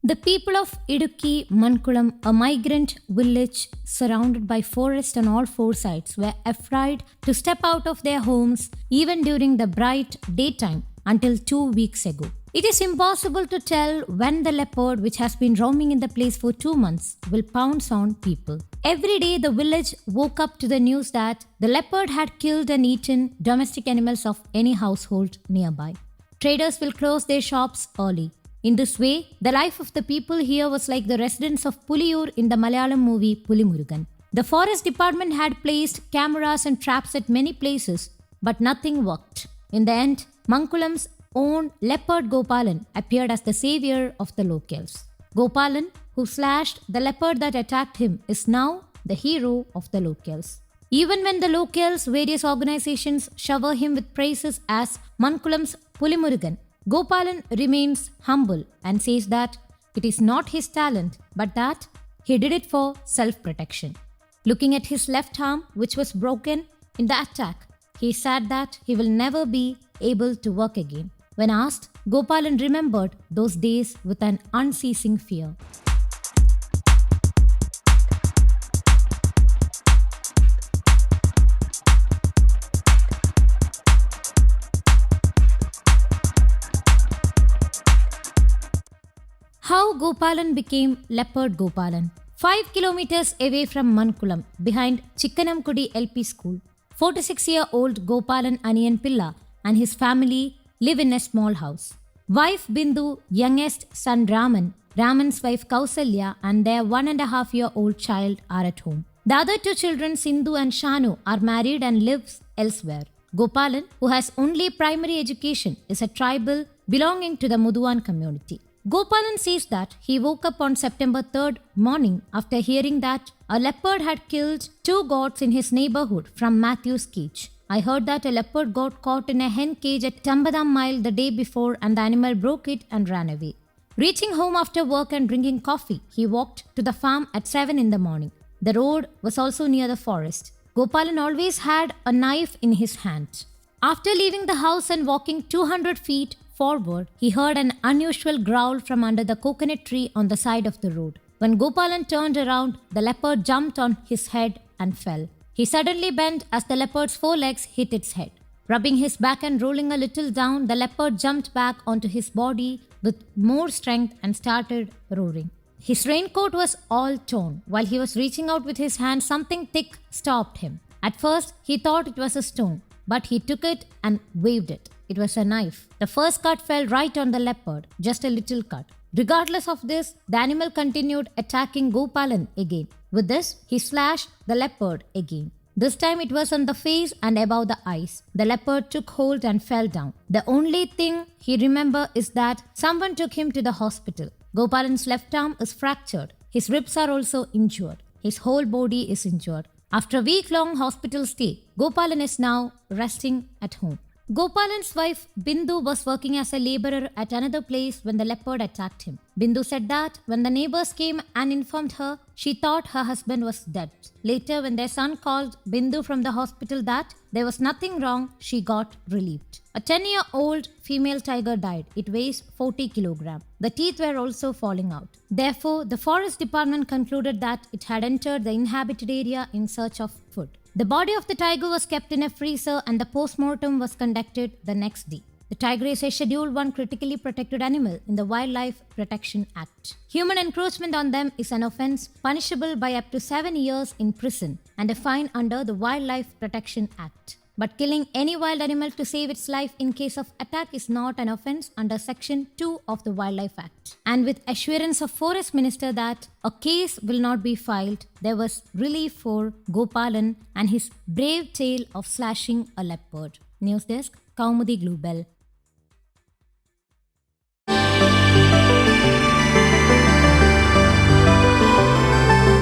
The people of Idukki Mankulam, a migrant village surrounded by forest on all four sides, were afraid to step out of their homes even during the bright daytime until 2 weeks ago. It is impossible to tell when the leopard, which has been roaming in the place for 2 months, will pounce on people. Every day, the village woke up to the news that the leopard had killed and eaten domestic animals of any household nearby. Traders will close their shops early. In this way, the life of the people here was like the residents of Puliyoor in the Malayalam movie Pulimurugan. The forest department had placed cameras and traps at many places, but nothing worked. In the end, Mankulam's own Leopard Gopalan appeared as the saviour of the locals. Gopalan, who slashed the leopard that attacked him, is now the hero of the locals. Even when the locals' various organizations shower him with praises as Mankulam's Pulimurugan, Gopalan remains humble and says that it is not his talent but that he did it for self-protection. Looking at his left arm, which was broken in the attack, he said that he will never be able to work again. When asked, Gopalan remembered those days with an unceasing fear. How Gopalan became Leopard Gopalan. 5 kilometers away from Mankulam, behind Chikkanamkudi LP School, 46-year-old Gopalan Aniyan Pilla and his family live in a small house. Wife Bindu, youngest son Raman, Raman's wife Kausalya and their 1.5-year-old child are at home. The other two children, Sindhu and Shanu, are married and lives elsewhere. Gopalan, who has only primary education, is a tribal belonging to the Murugan community. Gopalan says that he woke up on September 3rd morning after hearing that a leopard had killed 2 goats in his neighborhood from Matthew's cage. I heard that a leopard got caught in a hen cage at Tambadam Mile the day before and the animal broke it and ran away. Reaching home after work and drinking coffee, he walked to the farm at 7 in the morning. The road was also near the forest. Gopalan always had a knife in his hand. After leaving the house and walking 200 feet forward, he heard an unusual growl from under the coconut tree on the side of the road. When Gopalan turned around, the leopard jumped on his head and fell. He suddenly bent as the leopard's forelegs hit its head. Rubbing his back and rolling a little down, the leopard jumped back onto his body with more strength and started roaring. His raincoat was all torn. While he was reaching out with his hand, something thick stopped him. At first, he thought it was a stone, but he took it and waved it. It was a knife. The first cut fell right on the leopard, just a little cut. Regardless of this, the animal continued attacking Gopalan again. With this, he slashed the leopard again. This time it was on the face and above the eyes. The leopard took hold and fell down. The only thing he remembers is that someone took him to the hospital. Gopalan's left arm is fractured. His ribs are also injured. His whole body is injured. After a week-long hospital stay, Gopalan is now resting at home. Gopalan's wife Bindu was working as a laborer at another place when the leopard attacked him. Bindu said that when the neighbors came and informed her, she thought her husband was dead. Later, when their son called Bindu from the hospital that there was nothing wrong, she got relieved. A 10-year-old female tiger died. It weighs 40 kilograms. The teeth were also falling out. Therefore, the forest department concluded that it had entered the inhabited area in search of food. The body of the tiger was kept in a freezer and the post-mortem was conducted the next day. The tiger is a Schedule 1 critically protected animal in the Wildlife Protection Act. Human encroachment on them is an offence punishable by up to 7 years in prison and a fine under the Wildlife Protection Act. But killing any wild animal to save its life in case of attack is not an offence under Section 2 of the Wildlife Act. And with assurance of Forest Minister that a case will not be filed, there was relief for Gopalan and his brave tale of slashing a leopard. News Desk, Kaumudy Global.